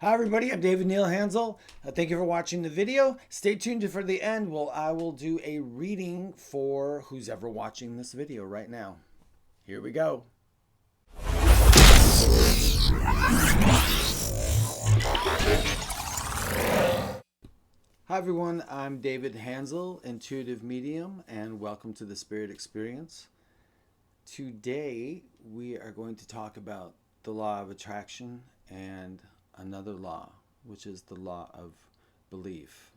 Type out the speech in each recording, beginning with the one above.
Hi everybody, I'm David Neil Hansel. Thank you for watching the video. Stay tuned for the end. I will do a reading for who's ever watching this video right now. Here we go. Hi everyone, I'm David Hansel, Intuitive Medium, and welcome to the Spirit Experience. Today we are going to talk about the law of attraction and another law, which is the law of belief.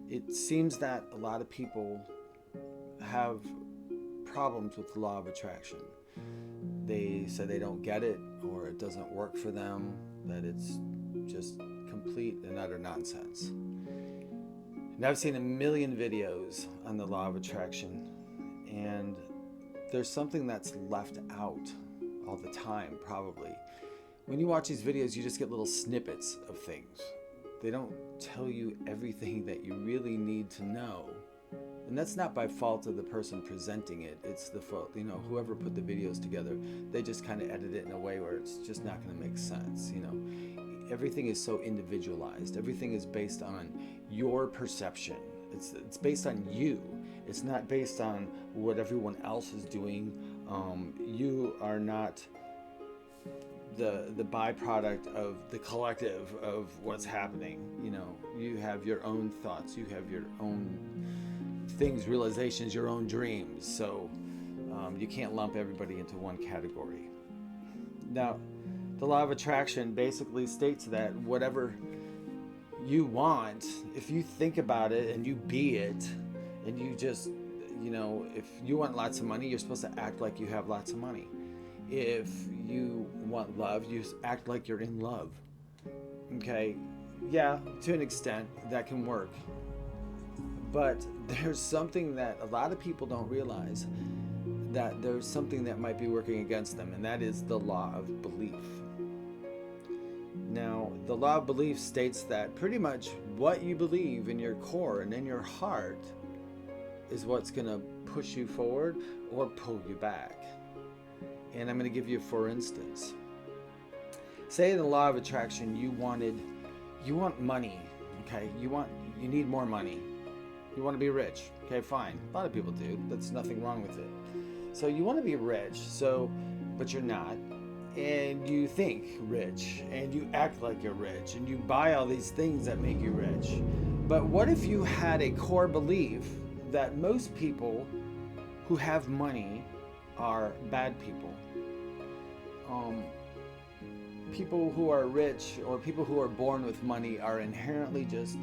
It seems that a lot of people have problems with the law of attraction. They say they don't get it, or it doesn't work for them, that it's just complete and utter nonsense. And I've seen a million videos on the law of attraction, and there's something that's left out all the time, probably. When you watch these videos, you just get little snippets of things. They don't tell you everything that you really need to know. And that's not by fault of the person presenting it. It's the fault, whoever put the videos together, they just kind of edit it in a way where it's just not going to make sense. Everything is so individualized. Everything is based on your perception. It's based on you. It's not based on what everyone else is doing. You are not the byproduct of the collective of what's happening. You have your own thoughts, you have your own things, realizations, your own dreams. So you can't lump everybody into one category. Now, the law of attraction basically states that whatever you want, if you think about it and you be it, and you just, if you want lots of money, you're supposed to act like you have lots of money. If you want love, you act like you're in love. Okay, yeah, to an extent that can work. But there's something that a lot of people don't realize, that there's something that might be working against them, and that is the law of belief. Now, the law of belief states that pretty much what you believe in your core and in your heart is what's going to push you forward or pull you back. And I'm going to give you, for instance, say in the law of attraction, you want money, okay? You need more money. You want to be rich, okay, fine. A lot of people do. That's nothing wrong with it. So you want to be rich, but you're not. And you think rich, and you act like you're rich, and you buy all these things that make you rich. But what if you had a core belief that most people who have money are bad people? People who are rich, or people who are born with money, are inherently just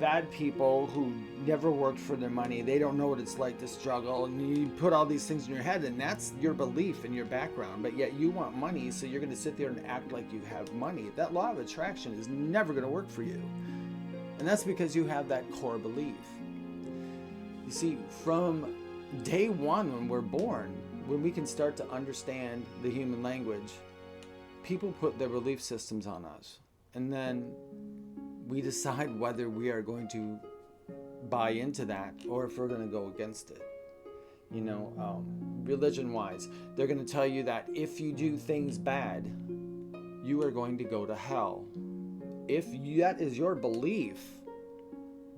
bad people who never worked for their money. They don't know what it's like to struggle, and you put all these things in your head, and that's your belief and your background. But yet you want money, so you're going to sit there and act like you have money. That law of attraction is never going to work for you, and that's because you have that core belief. You see, from day one, when we're born, when we can start to understand the human language, people put their belief systems on us, and then we decide whether we are going to buy into that or if we're going to go against it. Religion-wise, they're going to tell you that if you do things bad, you are going to go to hell. If that is your belief,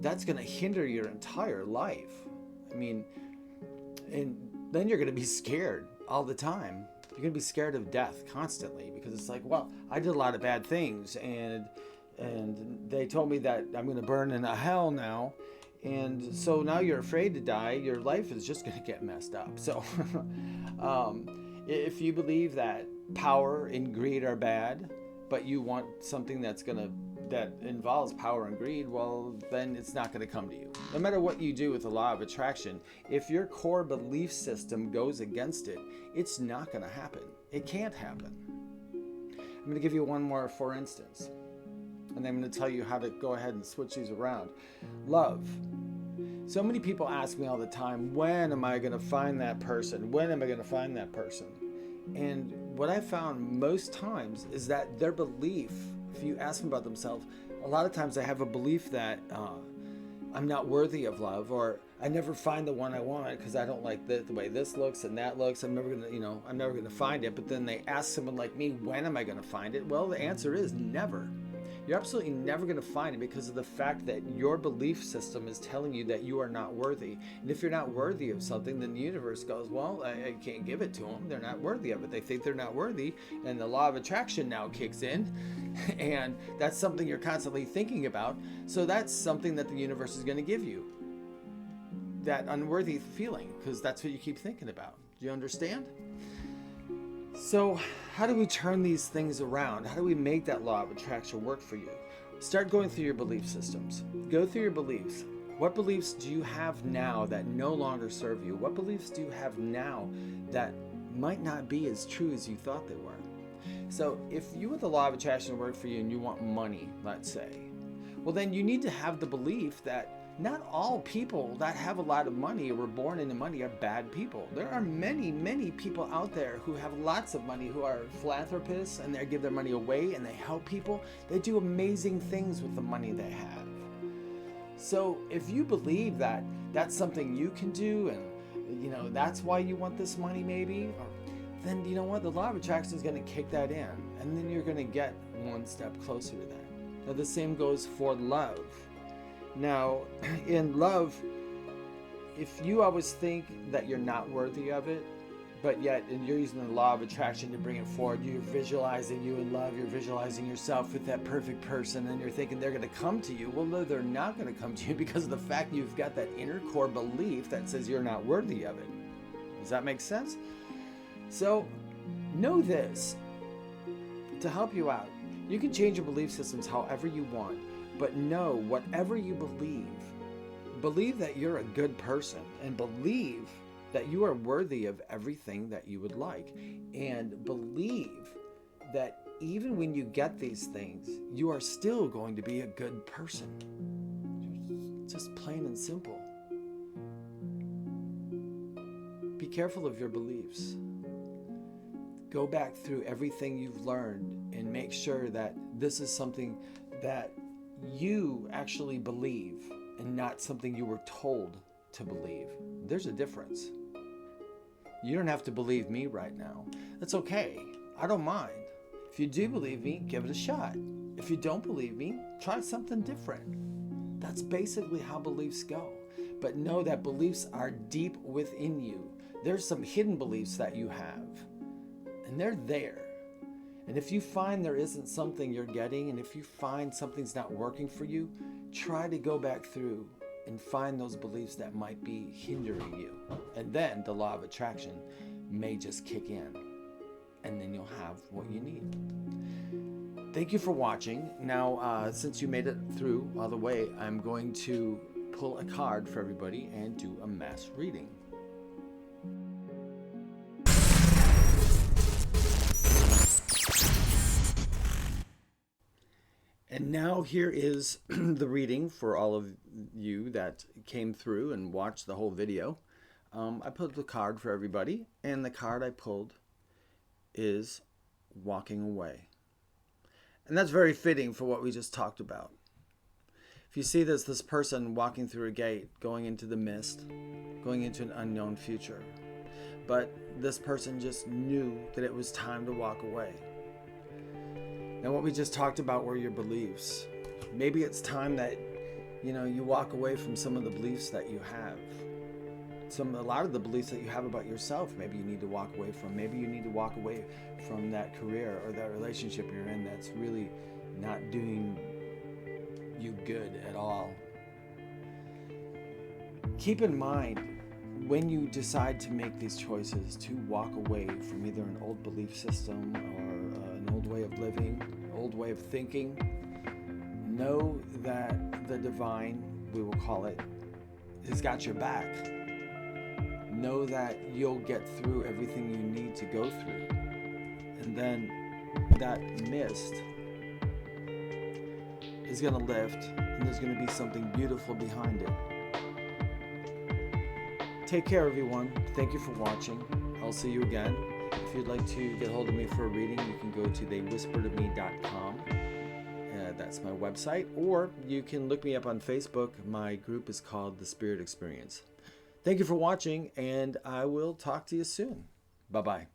that's going to hinder your entire life. And then you're going to be scared all the time. You're going to be scared of death constantly, because it's like, well, I did a lot of bad things, and they told me that I'm going to burn in a hell now, and so now you're afraid to die. Your life is just going to get messed up. So if you believe that power and greed are bad, but you want something that involves power and greed, well, then it's not going to come to you. No matter what you do with the law of attraction, if your core belief system goes against it, it's not going to happen. It can't happen. I'm going to give you one more, for instance, and then I'm going to tell you how to go ahead and switch these around. Love. So many people ask me all the time, when am I going to find that person? When am I going to find that person? And what I found most times is that their belief, if you ask them about themselves, a lot of times they have a belief that I'm not worthy of love, or I never find the one I want because I don't like the way this looks and that looks. I'm never gonna find it. But then they ask someone like me, when am I gonna find it? Well, the answer is never. You're absolutely never going to find it because of the fact that your belief system is telling you that you are not worthy. And if you're not worthy of something, then the universe goes, well, I can't give it to them. They're not worthy of it. They think they're not worthy. And the law of attraction now kicks in. And that's something you're constantly thinking about. So that's something that the universe is going to give you. That unworthy feeling, because that's what you keep thinking about. Do you understand? So how do we turn these things around? How do we make that law of attraction work for you? Start going through your belief systems. Go through your beliefs. What beliefs do you have now that no longer serve you? What beliefs do you have now that might not be as true as you thought they were? So if you want the law of attraction to work for you and you want money, let's say, well, then you need to have the belief that not all people that have a lot of money or were born into money are bad people. There are many, many people out there who have lots of money, who are philanthropists, and they give their money away and they help people. They do amazing things with the money they have. So if you believe that that's something you can do, and that's why you want this money maybe, then you know what? The law of attraction is going to kick that in, and then you're going to get one step closer to that. Now the same goes for love. Now, in love, if you always think that you're not worthy of it, but yet and you're using the law of attraction to bring it forward, you're visualizing you in love, you're visualizing yourself with that perfect person, and you're thinking they're going to come to you. Well, no, they're not going to come to you because of the fact you've got that inner core belief that says you're not worthy of it. Does that make sense? So, know this, to help you out. You can change your belief systems however you want. But know, whatever you believe that you're a good person, and believe that you are worthy of everything that you would like, and believe that even when you get these things, you are still going to be a good person. Just plain and simple. Be careful of your beliefs. Go back through everything you've learned and make sure that this is something that you actually believe and not something you were told to believe. There's a difference. You don't have to believe me right now. That's okay. I don't mind. If you do believe me, give it a shot. If you don't believe me, try something different. That's basically how beliefs go. But know that beliefs are deep within you. There's some hidden beliefs that you have, and they're there. And if you find there isn't something you're getting, and if you find something's not working for you, try to go back through and find those beliefs that might be hindering you. And then the law of attraction may just kick in, and then you'll have what you need. Thank you for watching. Now, since you made it through all the way, I'm going to pull a card for everybody and do a mass reading. And now here is the reading for all of you that came through and watched the whole video. I pulled the card for everybody, and the card I pulled is walking away. And that's very fitting for what we just talked about. If you see this person walking through a gate, going into the mist, going into an unknown future. But this person just knew that it was time to walk away. Now, what we just talked about were your beliefs. Maybe it's time that, you walk away from some of the beliefs that you have. A lot of the beliefs that you have about yourself, maybe you need to walk away from. Maybe you need to walk away from that career or that relationship you're in that's really not doing you good at all. Keep in mind, when you decide to make these choices to walk away from either an old belief system or an old way of living, old way of thinking, know that the divine, we will call it, has got your back. Know that you'll get through everything you need to go through. And then that mist is going to lift, and there's going to be something beautiful behind it. Take care, everyone. Thank you for watching. I'll see you again. If you'd like to get hold of me for a reading, you can go to theywhispertome.com. That's my website. Or you can look me up on Facebook. My group is called The Spirit Experience. Thank you for watching, and I will talk to you soon. Bye-bye.